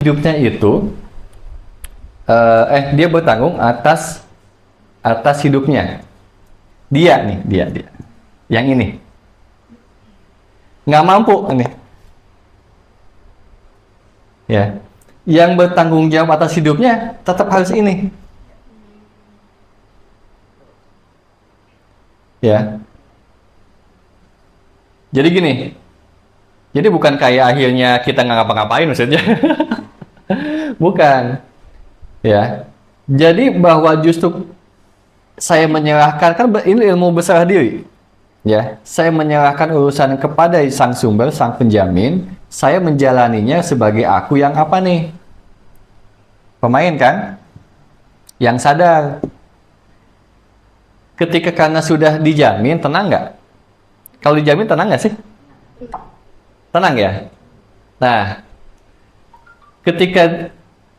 hidupnya itu dia bertanggung atas hidupnya. Dia nih, dia. Yang ini. Nggak mampu nih. Ya. Yang bertanggung jawab atas hidupnya tetap harus ini. Ya. Jadi gini. Jadi bukan kayak akhirnya kita nggak ngapa-ngapain maksudnya. Bukan. Ya. Jadi bahwa justru saya menyerahkan, kan ini ilmu berserah diri. Ya, saya menyerahkan urusan kepada sang sumber, sang penjamin. Saya menjalaninya sebagai aku yang apa nih? Pemain kan? Yang sadar. Ketika karena sudah dijamin, tenang nggak? Kalau dijamin tenang nggak sih? Tenang ya? Nah, ketika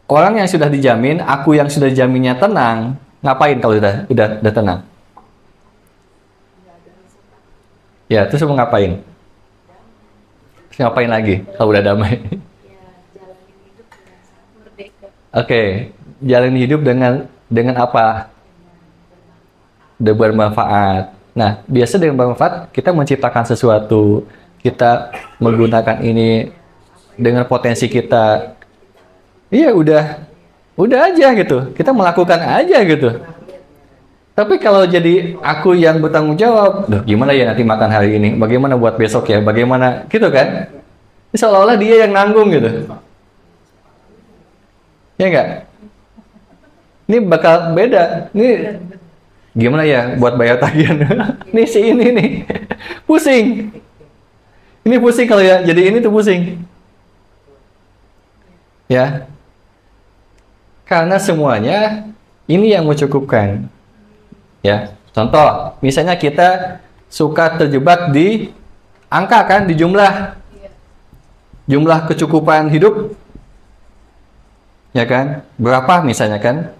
orang yang sudah dijamin, aku yang sudah dijaminnya tenang, ngapain kalau udah tenang? Ya, terus mau ngapain? Terus ngapain lagi kalau udah damai? Oke, jalan hidup dengan apa? Bermanfaat. Nah, biasa dengan bermanfaat kita menciptakan sesuatu, kita menggunakan ini dengan potensi kita. Iya, udah aja gitu. Kita melakukan aja gitu. Tapi kalau jadi aku yang bertanggung jawab, duh, gimana ya nanti makan hari ini? Bagaimana buat besok ya? Bagaimana gitu kan? Seolah-olah dia yang nanggung gitu. Ya enggak? Ini bakal beda. Ini gimana ya buat bayar tagihan? Nih si ini nih. Pusing. Ini pusing kalau ya. Jadi ini tuh pusing. Ya. Karena semuanya ini yang mencukupkan. Ya, contoh, misalnya kita suka terjebak di angka kan, di jumlah kecukupan hidup, ya kan? Berapa misalnya kan?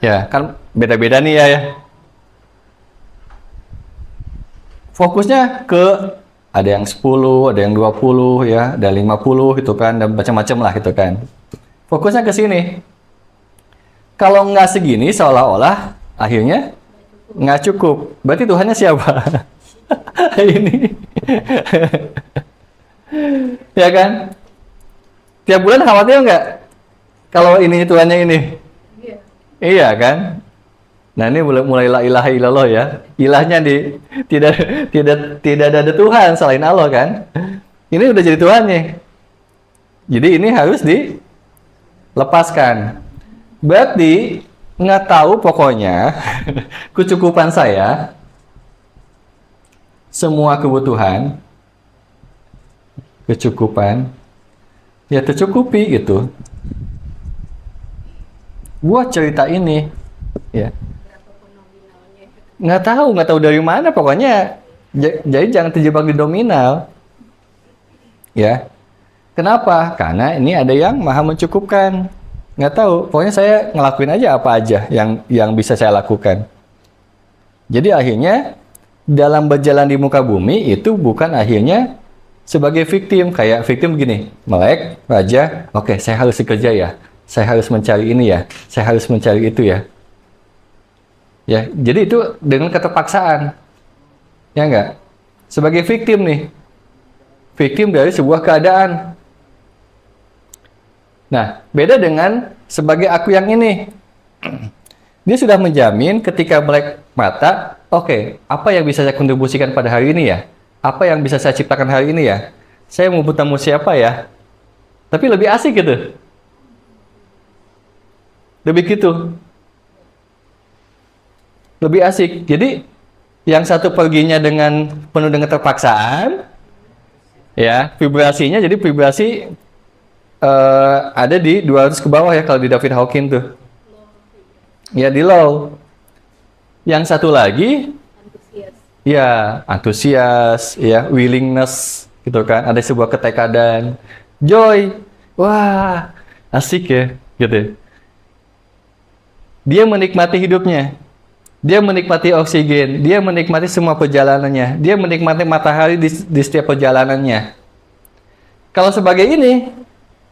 Ya, kan beda-beda nih ya. Fokusnya ke ada yang 10, ada yang 20 ya, ada 50 gitu kan, dan macam-macam lah gitu kan. Fokusnya ke sini. Kalau nggak segini, seolah-olah akhirnya nggak cukup. Berarti Tuhannya siapa? Ini. Ya kan? Tiap bulan khawatir nggak? Kalau ini Tuhannya ini? Iya kan? Nah ini mulai la ilaha illallah ya. Ilahnya tidak ada Tuhan selain Allah kan? Ini udah jadi Tuhannya. Jadi ini harus dilepaskan. Berarti nggak tahu pokoknya kecukupan saya, semua kebutuhan, kecukupan, ya tercukupi gitu. Buat cerita ini, ya nggak tahu dari mana pokoknya. Jadi jangan terjebak di nominal, ya. Kenapa? Karena ini ada yang maha mencukupkan. Nggak tahu, pokoknya saya ngelakuin aja apa aja yang bisa saya lakukan. Jadi akhirnya dalam berjalan di muka bumi itu bukan akhirnya sebagai victim, kayak victim begini, melek, raja, oke, saya harus bekerja ya, saya harus mencari ini ya, saya harus mencari itu ya. Ya, jadi itu dengan keterpaksaan, ya enggak? Sebagai victim nih, victim dari sebuah keadaan. Nah, beda dengan sebagai aku yang ini. Dia sudah menjamin ketika melek mata, oke, apa yang bisa saya kontribusikan pada hari ini ya? Apa yang bisa saya ciptakan hari ini ya? Saya mau bertemu siapa ya? Tapi lebih asik gitu. Lebih gitu. Lebih asik. Jadi, yang satu perginya penuh dengan terpaksaan, ya, vibrasinya, jadi vibrasi ada di 200 ke bawah ya kalau di David Hawkins tuh. Ya di low. Yang satu lagi ya antusias, ya willingness gitu kan. Ada sebuah ketekadan, joy. Wah, asik ya gitu. Dia menikmati hidupnya. Dia menikmati oksigen, dia menikmati semua perjalanannya. Dia menikmati matahari di setiap perjalanannya. Kalau sebagai ini,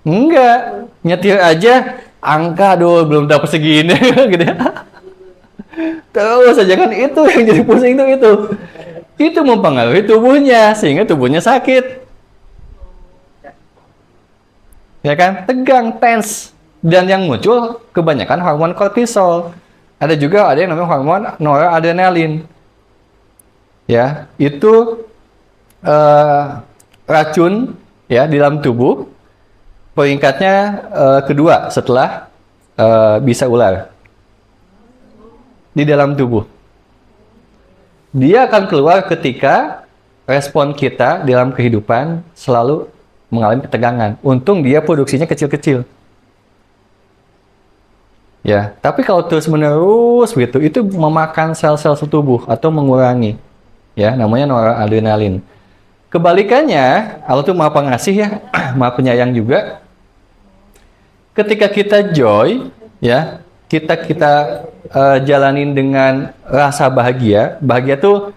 enggak. Nyetir aja, angka aduh belum dapat segini. Gitu ya. Terus aja kan itu yang jadi pusing tuh itu. Itu mempengaruhi tubuhnya, sehingga tubuhnya sakit. Ya kan? Tegang, tense. Dan yang muncul kebanyakan hormon kortisol. Ada juga ada yang namanya hormon noradrenalin. Ya, itu racun ya di dalam tubuh. Peringkatnya kedua setelah bisa ular di dalam tubuh. Dia akan keluar ketika respon kita dalam kehidupan selalu mengalami ketegangan. Untung dia produksinya kecil-kecil. Ya, tapi kalau terus-menerus gitu, itu memakan sel-sel tubuh atau mengurangi. Ya, namanya noradrenalin. Kebalikannya, Allah tuh Maha Pengasih ya, Maha Penyayang juga. Ketika kita joy, ya, kita jalanin dengan rasa bahagia. Bahagia tuh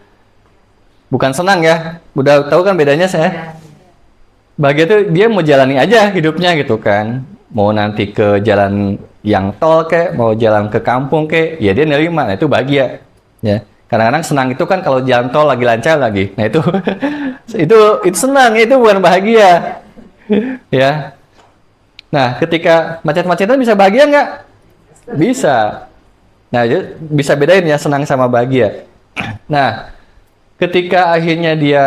bukan senang ya. Udah tahu kan bedanya saya? Bahagia tuh dia mau jalani aja hidupnya gitu kan. Mau nanti ke jalan yang tol kek, mau jalan ke kampung kek, ya dia nerima. Nah, itu bahagia. Ya. Kadang-kadang senang itu kan kalau jalan tol lagi lancar lagi. Nah, itu itu senang, itu bukan bahagia. Ya. Nah, ketika macet-macetan bisa bahagia nggak? Bisa. Nah, bisa bedain ya senang sama bahagia. Nah, ketika akhirnya dia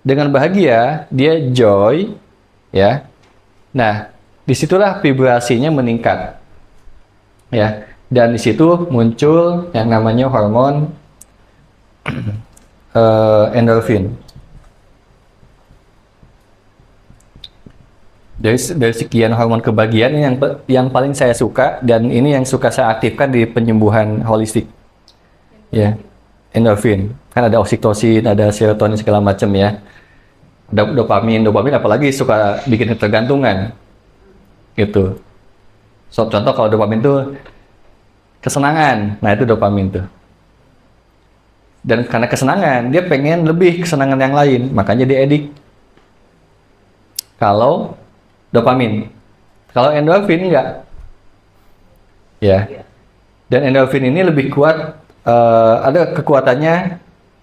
dengan bahagia, dia joy, ya. Nah, disitulah vibrasinya meningkat, ya. Dan di situ muncul yang namanya hormon endorfin. Dari sekian hormon kebahagiaan ini yang paling saya suka dan ini yang suka saya aktifkan di penyembuhan holistik, ya, endorfin. Kan ada oksitosin, ada serotonin segala macam ya. Ada dopamin apalagi suka bikin ketergantungan, gitu. So, contoh kalau dopamin tuh kesenangan, nah itu dopamin tuh. Dan karena kesenangan, dia pengen lebih kesenangan yang lain, makanya dia edik. Kalau dopamin, kalau endorfin enggak, ya. Dan endorfin ini lebih kuat, ada kekuatannya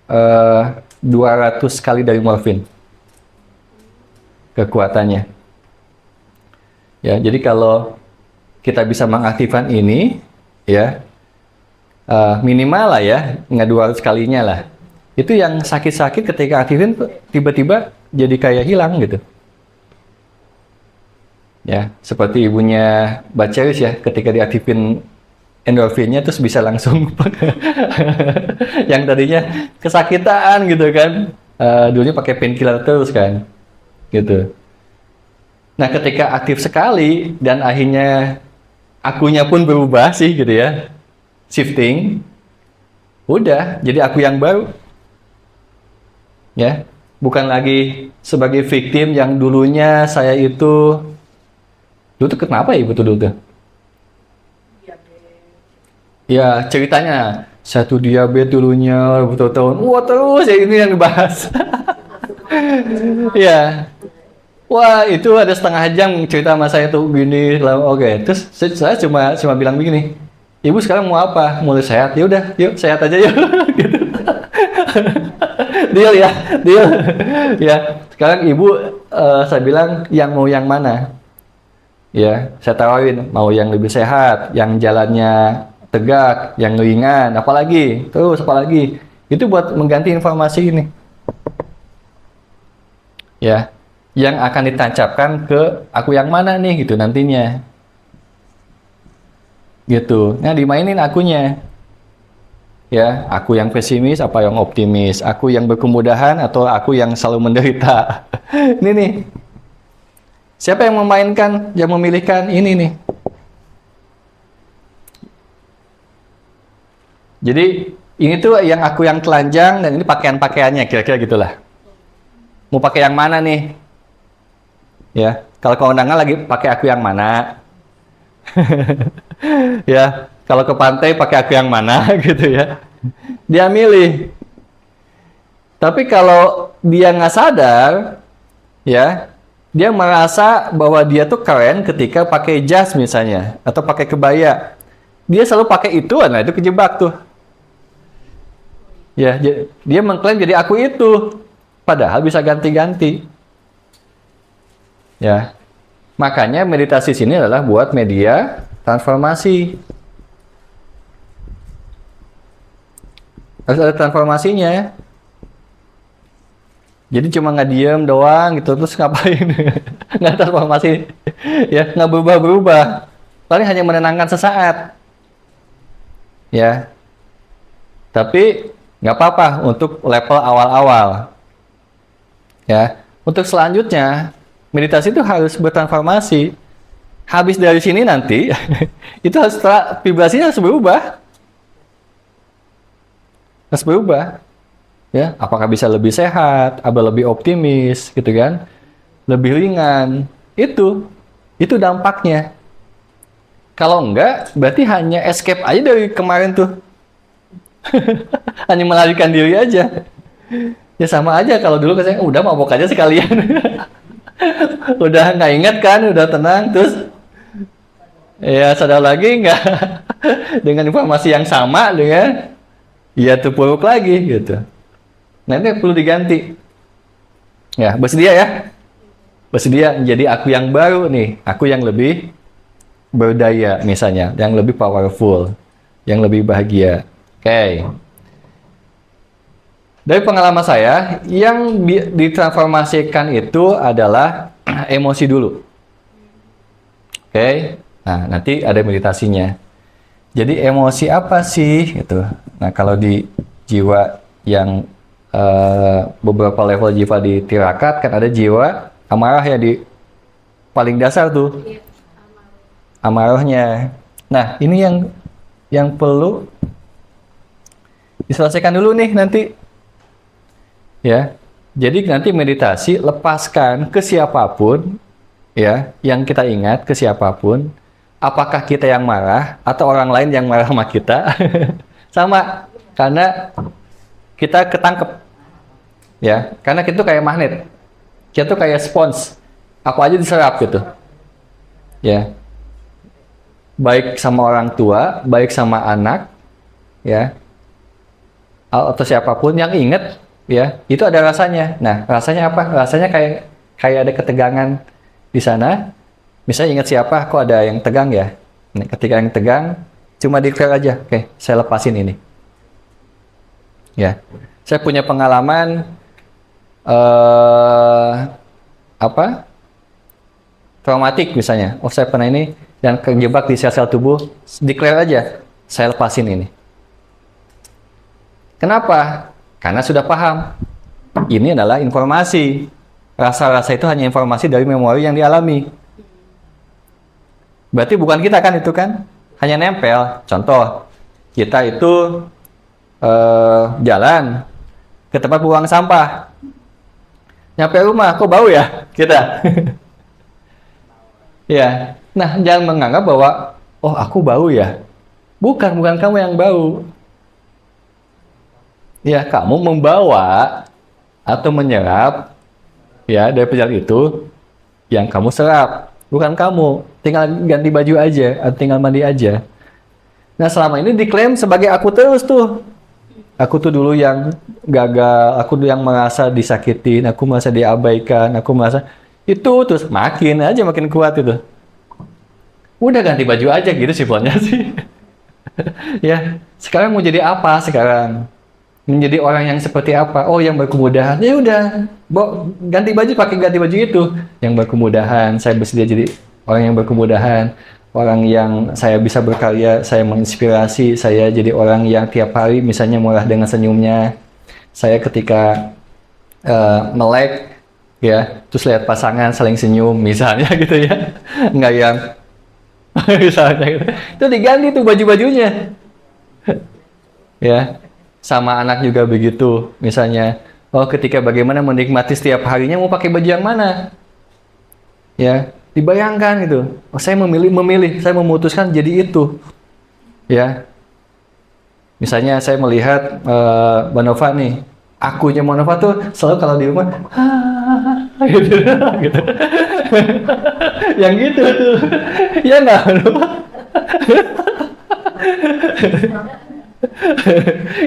200 kali dari morfin. Kekuatannya. Ya, jadi kalau kita bisa mengaktifkan ini, ya, minimal lah ya, nggak 200 kalinya lah. Itu yang sakit-sakit ketika aktifin tiba-tiba jadi kayak hilang gitu. Ya, seperti ibunya Baceris ya, ketika diaktifin endorfinnya terus bisa langsung yang tadinya kesakitan gitu kan, dulunya pakai painkiller terus kan, gitu. Nah, ketika aktif sekali dan akhirnya akunya pun berubah sih gitu ya, shifting, udah jadi aku yang baru, ya, bukan lagi sebagai victim yang dulunya saya itu dulu tuh kenapa ya ibu tuh dulu tuh? Ya ceritanya saya tuh diabetes dulunya bertahun-tahun, wah terus ya ini yang dibahas. Ya. Wah, itu ada setengah jam cerita sama saya tuh gini. Oke, terus saya cuma bilang begini, ibu sekarang mau apa? Mulai sehat? Ya udah, yuk sehat aja yuk. Gitu. Deal ya, deal. Ya, sekarang ibu saya bilang yang mau yang mana? Ya, saya tawarin mau yang lebih sehat, yang jalannya tegak, yang ringan, apalagi, terus apalagi. Itu buat mengganti informasi ini. Ya. Yang akan ditancapkan ke aku yang mana nih gitu nantinya, gitu. Nah, dimainin akunya, ya, aku yang pesimis apa yang optimis, aku yang berkemudahan atau aku yang selalu menderita. Ini nih, siapa yang memainkan, yang memilihkan ini nih. Jadi ini tuh yang aku yang telanjang dan ini pakaiannya kira-kira gitulah. Mau pakai yang mana nih? Ya, kalau ke undangan lagi pakai aku yang mana? Ya, kalau ke pantai pakai aku yang mana gitu ya. Dia milih. Tapi kalau dia nggak sadar, ya, dia merasa bahwa dia tuh keren ketika pakai jas misalnya, atau pakai kebaya. Dia selalu pakai itu, nah itu kejebak tuh. Ya, dia mengklaim jadi aku itu, padahal bisa ganti-ganti. Ya, makanya meditasi sini adalah buat media transformasi. Harus ada transformasinya. Jadi cuma nggak diem doang gitu, terus ngapain? Nggak transformasi, ya nggak berubah-berubah. Paling hanya menenangkan sesaat. Ya, tapi nggak apa-apa untuk level awal-awal. Ya, untuk selanjutnya meditasi itu harus bertransformasi. Habis dari sini nanti itu harus vibrasinya harus berubah. Harus berubah. Ya, apakah bisa lebih sehat, apa lebih optimis gitu kan? Lebih ringan. Itu dampaknya. Kalau enggak, berarti hanya escape aja dari kemarin tuh. Hanya melarikan diri aja. Ya sama aja kalau dulu saya udah mabok aja sekalian. Udah nggak ingat kan, udah tenang, terus ya sadar lagi nggak dengan informasi yang sama dengan ya terpuruk lagi gitu. Nah ini perlu diganti. Ya bersedia ya, bersedia menjadi aku yang baru nih, aku yang lebih berdaya misalnya, yang lebih powerful, yang lebih bahagia. Oke. Dari pengalaman saya, yang ditransformasikan itu adalah emosi dulu. Oke. Nah, nanti ada meditasinya. Jadi emosi apa sih itu? Nah, kalau di jiwa yang beberapa level jiwa di tirakat kan ada jiwa amarah ya di paling dasar tuh. Amarahnya. Nah, ini yang perlu diselesaikan dulu nih nanti. Ya. Jadi nanti meditasi lepaskan ke siapapun ya, yang kita ingat ke siapapun. Apakah kita yang marah atau orang lain yang marah sama kita? Sama, karena kita ketangkep. Ya, karena kita tuh kayak magnet. Kita tuh kayak spons. Apa aja diserap gitu. Ya. Baik sama orang tua, baik sama anak, ya. Atau siapapun yang ingat, ya, itu ada rasanya. Nah, rasanya apa? Rasanya kayak ada ketegangan di sana. Misalnya ingat siapa, kok ada yang tegang ya? Nah, ketika yang tegang, cuma declare aja, oke, saya lepasin ini. Ya, saya punya pengalaman traumatik misalnya. Oh, saya pernah ini dan kejebak di sel-sel tubuh, declare aja, saya lepasin ini. Kenapa? Karena sudah paham. Ini adalah informasi. Rasa-rasa itu hanya informasi dari memori yang dialami. Berarti bukan kita kan itu kan? Hanya nempel. Contoh, kita itu jalan ke tempat buang sampah. Nyampe rumah, kok bau ya? Kita. Ya. Nah, jangan menganggap bahwa, oh aku bau ya. Bukan kamu yang bau. Ya, kamu membawa atau menyerap ya dari penjara itu yang kamu serap. Bukan kamu. Tinggal ganti baju aja atau tinggal mandi aja. Nah, selama ini diklaim sebagai aku terus tuh. Aku tuh dulu yang gagal, aku tuh yang merasa disakitin, aku merasa diabaikan, aku merasa itu terus makin kuat itu. Udah ganti baju aja gitu simpelnya sih. Ya, sekarang mau jadi apa sekarang? Menjadi orang yang seperti apa? Oh, yang berkemudahan. Ya udah, ganti baju itu. Yang berkemudahan, saya bersedia jadi orang yang berkemudahan. Orang yang saya bisa berkarya, saya menginspirasi, saya jadi orang yang tiap hari misalnya murah dengan senyumnya. Saya ketika melek, ya, terus lihat pasangan saling senyum, misalnya gitu ya. Enggak yang, misalnya gitu. Itu diganti tuh baju-bajunya. Ya, sama anak juga begitu. Misalnya, oh ketika bagaimana menikmati setiap harinya mau pakai baju yang mana? Ya. Dibayangkan gitu, oh, saya memilih, saya memutuskan jadi itu, ya. Misalnya saya melihat Mbak Nova nih, akunya Mbak Nova tuh selalu kalau di rumah, gitu, gitu. Yang gitu tuh, ya nggak?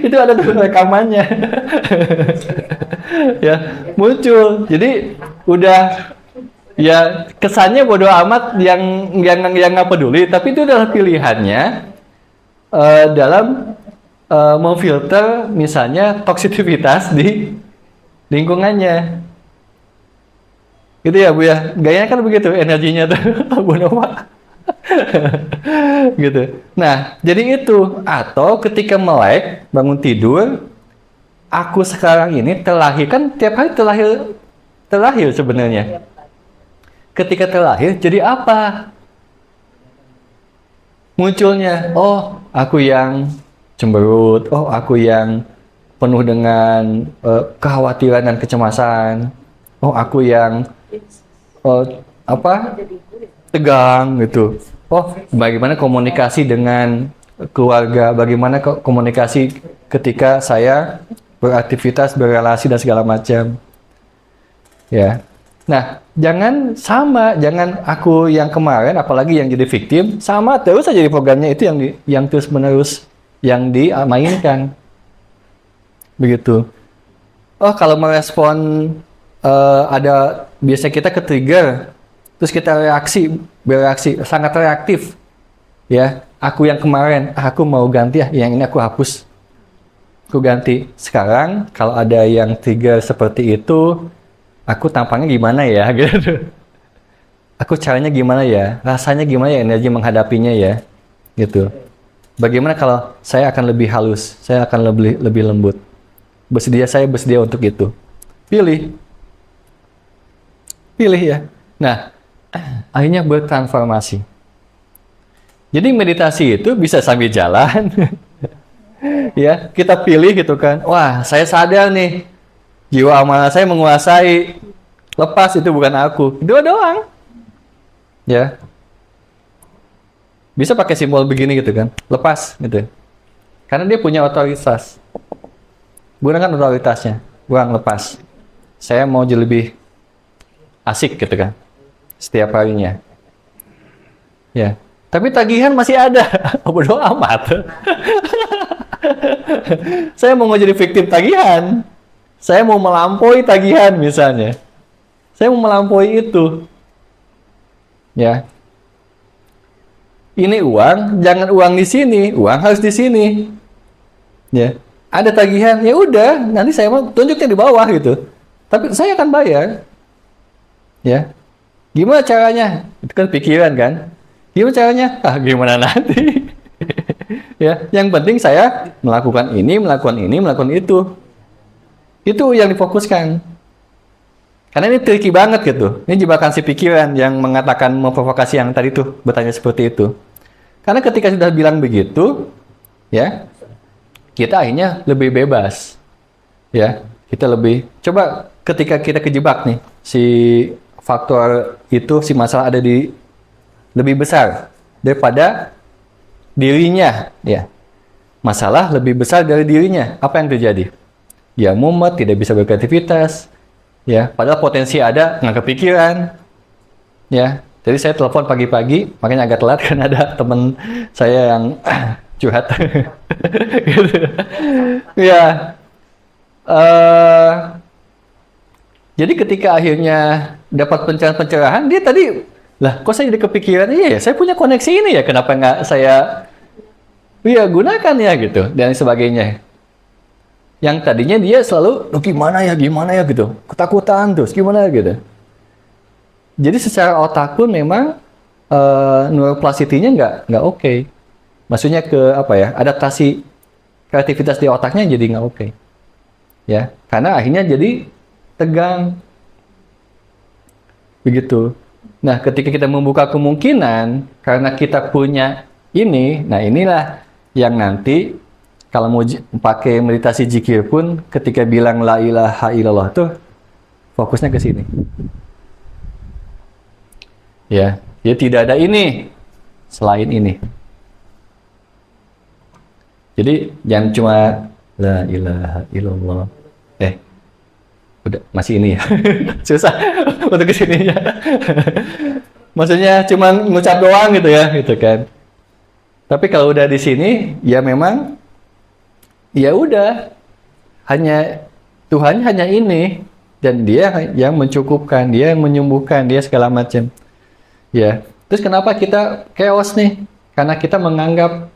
Itu ada tuh rekamannya. Ya, muncul. Jadi udah ya kesannya bodoh amat yang nggak peduli, tapi itu adalah pilihannya dalam memfilter misalnya toksisitas di lingkungannya. Gitu ya Bu ya. Gayanya kan begitu energinya tuh Bu Nova. Gitu. Nah, jadi itu atau ketika melek bangun tidur, aku sekarang ini terlahir kan tiap hari terlahir sebenarnya. Ketika terlahir jadi apa? Munculnya, oh aku yang cemberut, oh aku yang penuh dengan kekhawatiran dan kecemasan, oh aku yang apa tegang gitu. Oh, bagaimana komunikasi dengan keluarga, bagaimana komunikasi ketika saya beraktivitas, berrelasi dan segala macam. Ya. Nah, jangan aku yang kemarin, apalagi yang jadi victim, sama terus aja di programnya itu yang terus menerus yang dimainkan. Begitu. Oh, kalau merespon ada biasa kita ke-trigger, terus kita bereaksi sangat reaktif. Ya, aku yang kemarin, aku mau ganti ya, yang ini aku hapus. Aku ganti. Sekarang kalau ada yang trigger seperti itu, aku tampangnya gimana ya gitu. Aku caranya gimana ya? Rasanya gimana ya energi menghadapinya ya? Gitu. Bagaimana kalau saya akan lebih halus, saya akan lebih lembut. Saya bersedia untuk itu. Pilih ya. Nah, akhirnya bertransformasi. Jadi meditasi itu bisa sambil jalan. Ya, kita pilih gitu kan. Wah, saya sadar nih. Jiwa amanah saya menguasai. Lepas itu bukan aku. Dua doang. Ya. Bisa pakai simbol begini gitu kan. Lepas gitu. Karena dia punya otoritas. Gunakan otoritasnya. Buang lepas. Saya mau jadi lebih asik gitu kan. Setiap harinya. Ya. Tapi tagihan masih ada. Bodoh amat. Saya mau jadi victim tagihan. Saya mau melampaui tagihan misalnya. Saya mau melampaui itu. Ya. Ini uang, jangan uang di sini, uang harus di sini. Ya. Ada tagihan, ya udah, nanti saya mau tunjuknya di bawah gitu. Tapi saya akan bayar. Ya. Gimana caranya? Itu kan pikiran kan? Gimana caranya? Gimana nanti? Ya, yang penting saya melakukan ini, melakukan itu. Itu yang difokuskan. Karena ini tricky banget gitu. Ini jebakan si pikiran yang mengatakan memprovokasi yang tadi tuh bertanya seperti itu. Karena ketika sudah bilang begitu, ya, kita akhirnya lebih bebas. Ya, kita lebih coba ketika kita kejebak nih si faktor itu, si masalah ada di lebih besar daripada dirinya, ya. Masalah lebih besar dari dirinya. Apa yang terjadi? Ya mumet, tidak bisa berkreativitas, ya. Padahal potensi ada, nggak kepikiran, ya. Jadi saya telepon pagi-pagi, makanya agak telat kan ada teman saya yang curhat, gitu. Ya. Jadi ketika akhirnya dapat pencerahan, dia tadi, lah kok saya jadi kepikiran, iya ya, saya punya koneksi ini ya, kenapa nggak saya gunakan ya gitu, dan sebagainya. Yang tadinya dia selalu, gimana ya gitu, ketakutan terus, gimana gitu. Jadi secara otak pun memang neuroplasticity-nya nggak oke. Maksudnya adaptasi kreativitas di otaknya jadi nggak oke. Ya, karena akhirnya jadi tegang. Begitu. Nah, ketika kita membuka kemungkinan, karena kita punya ini, nah inilah yang nanti, kalau mau pakai meditasi zikir pun, ketika bilang la ilaha illallah tuh, fokusnya ke sini. Ya, dia tidak ada ini, selain ini. Jadi, jangan cuma la ilaha illallah. udah masih ini ya. Susah untuk kesininya. Maksudnya cuman ngucap doang gitu ya, gitu kan. Tapi kalau udah di sini, ya memang, ya udah, hanya Tuhan hanya ini, dan Dia yang mencukupkan, Dia yang menyembuhkan, Dia segala macam. Ya, terus kenapa kita chaos nih? Karena kita menganggap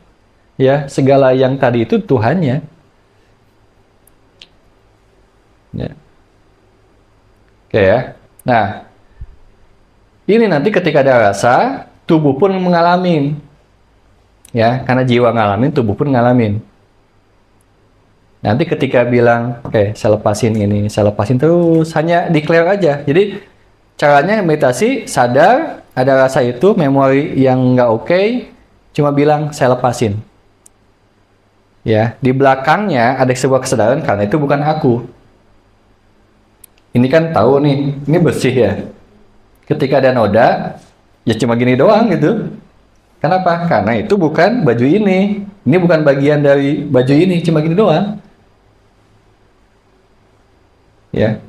ya segala yang tadi itu Tuhannya. Ya. Oke ya. Nah, ini nanti ketika ada rasa, tubuh pun mengalami. Ya, karena jiwa ngalamin, tubuh pun ngalamin. Nanti ketika bilang, oke, saya lepasin ini, saya lepasin terus, hanya declare aja. Jadi, caranya meditasi, sadar, ada rasa itu, memori yang nggak oke, cuma bilang, saya lepasin. Ya, di belakangnya ada sebuah kesadaran, karena itu bukan aku. Ini kan tahu nih, ini bersih ya. Ketika ada noda, ya cuma gini doang gitu. Kenapa? Karena itu bukan baju ini. Ini bukan bagian dari baju ini, cuma gini doang. Ya.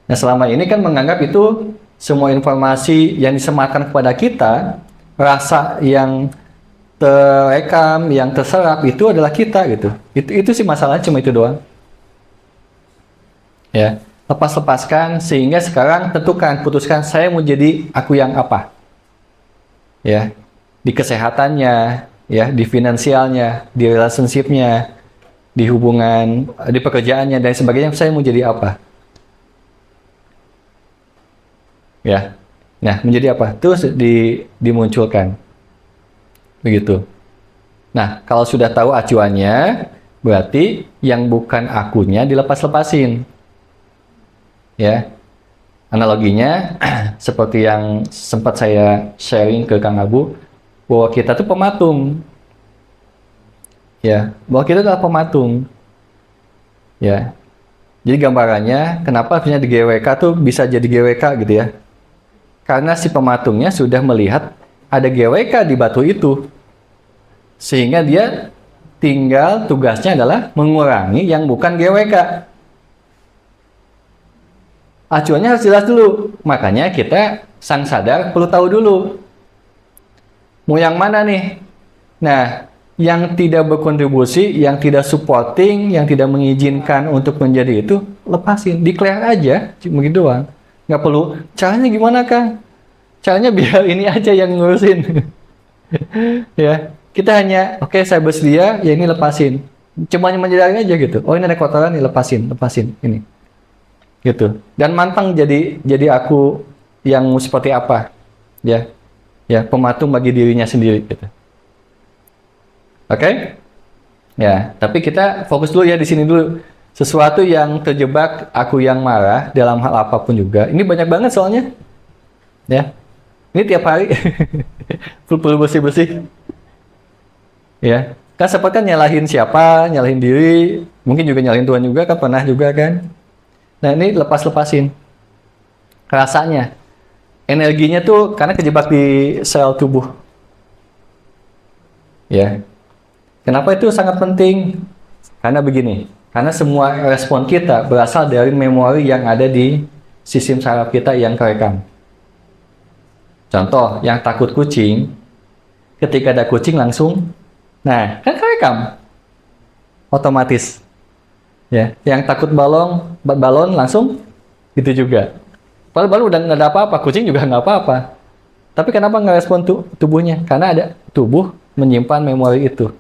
Nah, selama ini kan menganggap itu semua informasi yang disematkan kepada kita, rasa yang terekam, yang terserap itu adalah kita gitu. Itu sih masalahnya, cuma itu doang. Ya. Lepas-lepaskan sehingga sekarang tentukan, putuskan saya mau jadi aku yang apa. Ya. Di kesehatannya, ya, di finansialnya, di relationship-nya, di hubungan, di pekerjaannya dan sebagainya, saya mau jadi apa? Ya. Nah, menjadi apa? Terus dimunculkan. Begitu. Nah, kalau sudah tahu acuannya, berarti yang bukan akunya dilepas-lepasin. Ya. Analoginya seperti yang sempat saya sharing ke Kang Abu, bahwa kita tuh pematung. Ya, bahwa kita adalah pematung. Ya. Jadi gambarannya kenapa harusnya di GWK tuh bisa jadi GWK gitu ya. Karena si pematungnya sudah melihat ada GWK di batu itu. Sehingga dia tinggal tugasnya adalah mengurangi yang bukan GWK. Acuannya harus jelas dulu. Makanya kita sang sadar perlu tahu dulu. Mau yang mana nih? Nah, yang tidak berkontribusi, yang tidak supporting, yang tidak mengizinkan untuk menjadi itu, lepasin. Declare aja, begitu doang. Nggak perlu, caranya gimana Kang? Caranya biar ini aja yang ngurusin. Ya, kita hanya, oke, saya bersedia, ya ini lepasin. Cuma menyadari aja gitu. Oh, ini ada kotoran nih, lepasin ini. Gitu. Dan mantang jadi aku yang seperti apa. Ya. Ya, pematung bagi dirinya sendiri gitu. Oke? Ya, tapi kita fokus dulu ya di sini dulu. Sesuatu yang terjebak aku yang marah dalam hal apapun juga. Ini banyak banget soalnya. Ya. Ini tiap hari perlu bersih-bersih. Ya. Kan sempat kan nyalahin siapa, nyalahin diri, mungkin juga nyalahin Tuhan juga kan, pernah juga kan. Nah, ini lepas-lepasin. Rasanya. Energinya tuh karena kejebak di sel tubuh. Ya. Kenapa itu sangat penting? Karena begini, karena semua respon kita berasal dari memori yang ada di sistem saraf kita yang kerekam. Contoh, yang takut kucing, ketika ada kucing langsung, nah, kan kerekam. Otomatis. Ya, yang takut balon langsung gitu juga. Padahal udah nggak ada apa-apa, kucing juga nggak apa-apa. Tapi kenapa nggak respon tubuhnya? Karena ada tubuh menyimpan memori itu.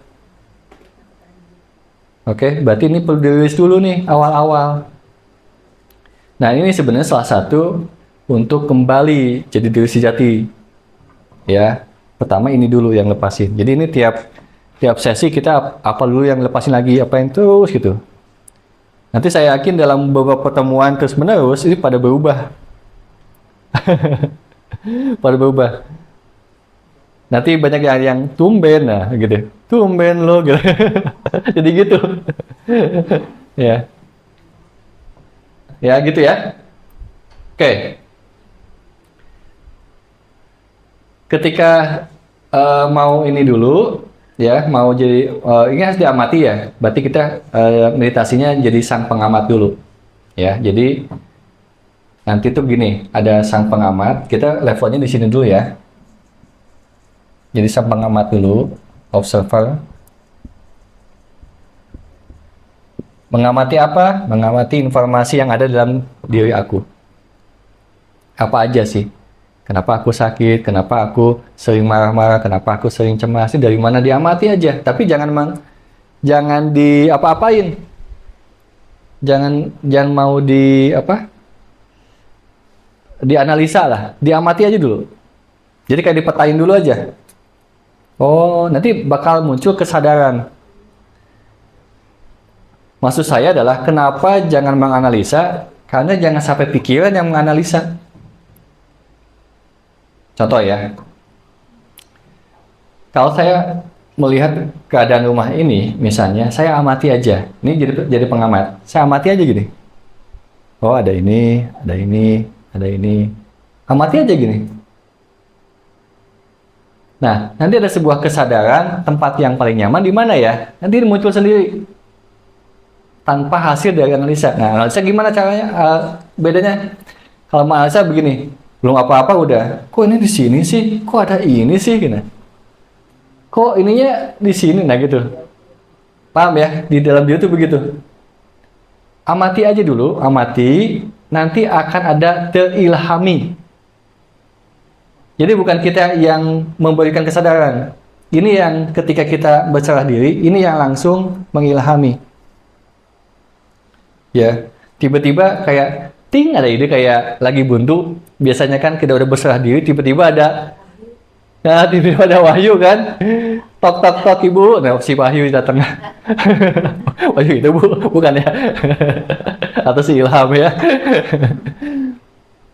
Oke, berarti ini perlu dirilis dulu nih awal-awal. Nah, ini sebenarnya salah satu untuk kembali jadi diri sejati. Ya, pertama ini dulu yang lepasin. Jadi ini tiap sesi kita apa dulu yang lepasin lagi, apa yang terus gitu. Nanti saya yakin dalam beberapa pertemuan terus menerus ini pada berubah. Pada berubah. Nanti banyak yang tumben, nah gitu. Tumben lo gitu. Jadi gitu. Ya. Ya gitu ya. Oke. Ketika mau ini dulu, ya mau jadi ini harus diamati ya. Berarti kita meditasinya jadi sang pengamat dulu. Ya, jadi Nanti tuh gini, ada sang pengamat, kita levelnya di sini dulu ya. Jadi sang pengamat dulu, observer. Mengamati apa? Mengamati informasi yang ada dalam diri aku. Apa aja sih? Kenapa aku sakit? Kenapa aku sering marah-marah? Kenapa aku sering cemas? Dari mana diamati aja. Tapi jangan di apa-apain. Jangan mau di apa? Dianalisa lah. Diamati aja dulu. Jadi kayak dipetain dulu aja. Oh, nanti bakal muncul kesadaran. Maksud saya adalah kenapa jangan menganalisa? Karena jangan sampai pikiran yang menganalisa. Contoh ya, kalau saya melihat keadaan rumah ini, misalnya, saya amati aja. Ini jadi pengamat. Saya amati aja gini. Oh, ada ini, ada ini, ada ini. Amati aja gini. Nah, nanti ada sebuah kesadaran tempat yang paling nyaman di mana ya? Nanti muncul sendiri. Tanpa hasil dari analisa. Nah, analisa gimana caranya? Bedanya? Kalau analisa begini, belum apa-apa udah. Kok ini di sini sih? Kok ada ini sih? Gini. Kok ininya di sini? Nah gitu. Paham ya? Di dalam diri itu begitu. Amati aja dulu, amati. Nanti akan ada terilhami. Jadi bukan kita yang memberikan kesadaran. Ini yang ketika kita berserah diri, ini yang langsung mengilhami. Ya, tiba-tiba kayak ting ada ide kayak lagi buntu. Biasanya kan kita udah berserah diri, tiba-tiba ada wahyu kan. Tok tok tok ibu, nah si wahyu datang. Wahyu itu bukan ya? Atau si ilham ya?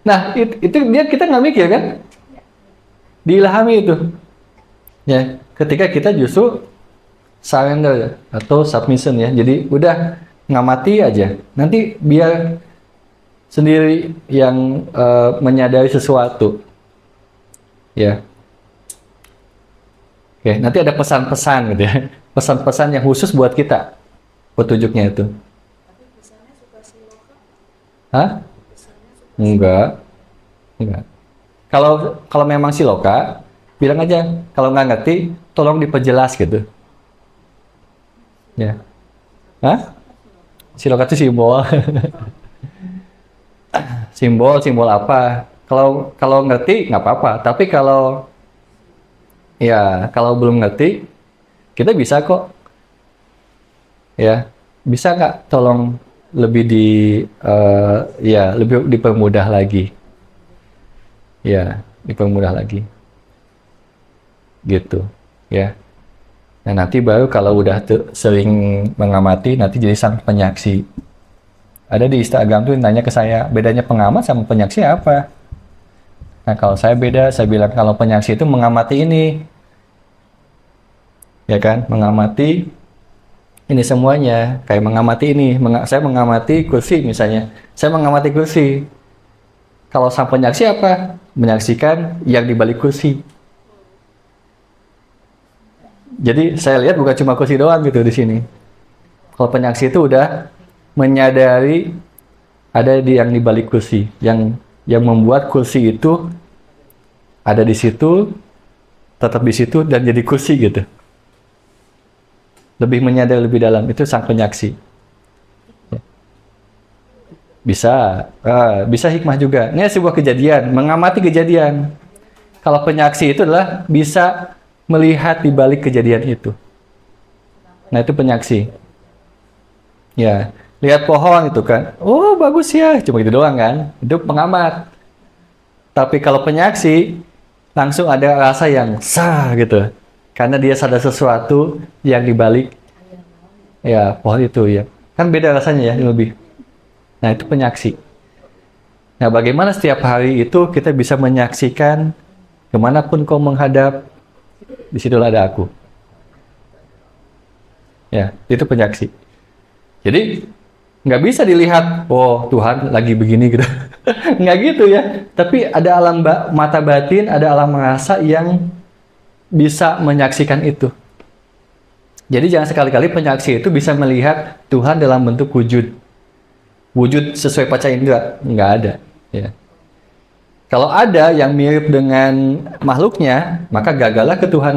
Nah itu dia kita nggak mikir kan? Diilhami itu. Ya, ketika kita justru surrender atau submission ya. Jadi udah ngamati aja. Nanti biar sendiri yang menyadari sesuatu. Ya. Oke, nanti ada pesan-pesan gitu ya. Pesan-pesan yang khusus buat kita. Petunjuknya itu. Tapi misalnya suka siloka. Hah? Enggak. Kalau memang siloka, bilang aja. Kalau nggak ngerti, tolong diperjelas gitu. Ya. Hah? Siloka itu simbol. Simbol apa? Kalau ngerti nggak apa-apa. Tapi kalau belum ngerti, kita bisa kok. Ya, bisa nggak? Tolong lebih lebih dipermudah lagi. Ya, dipermudah lagi. Gitu, ya. Nah, nanti baru kalau udah sering mengamati, nanti jadi sang penyaksi. Ada di Instagram tuh nanya ke saya, bedanya pengamat sama penyaksi apa? Nah, kalau saya beda, saya bilang kalau penyaksi itu mengamati ini. Ya kan? Mengamati ini semuanya. Kayak mengamati ini. Saya mengamati kursi misalnya. Saya mengamati kursi. Kalau sang penyaksi apa? Menyaksikan yang di balik kursi. Jadi saya lihat bukan cuma kursi doang gitu di sini. Kalau penyaksi itu udah menyadari ada yang di balik kursi, yang membuat kursi itu ada di situ, tetap di situ dan jadi kursi gitu. Lebih menyadari lebih dalam, itu sang penyaksi. Bisa hikmah juga. Ini sebuah kejadian, mengamati kejadian. Kalau penyaksi itu adalah bisa melihat di balik kejadian itu. Nah, itu penyaksi. Ya, lihat pohon itu kan. Oh, bagus ya. Cuma gitu doang kan. Itu pengamat. Tapi kalau penyaksi, langsung ada rasa yang sah gitu. Karena dia sadar sesuatu yang di balik pohon itu ya. Kan beda rasanya ya, lebih. Nah, itu penyaksi. Nah, bagaimana setiap hari itu kita bisa menyaksikan kemanapun kau menghadap, di situ ada aku. Ya, itu penyaksi. Jadi, nggak bisa dilihat, oh Tuhan lagi begini gitu. Nggak gitu ya. Tapi ada alam mata batin, ada alam rasa yang bisa menyaksikan itu. Jadi jangan sekali-kali penyaksi itu bisa melihat Tuhan dalam bentuk wujud. Wujud sesuai panca indera, nggak ada. Ya. Kalau ada yang mirip dengan makhluknya, maka gagallah ketuhanan.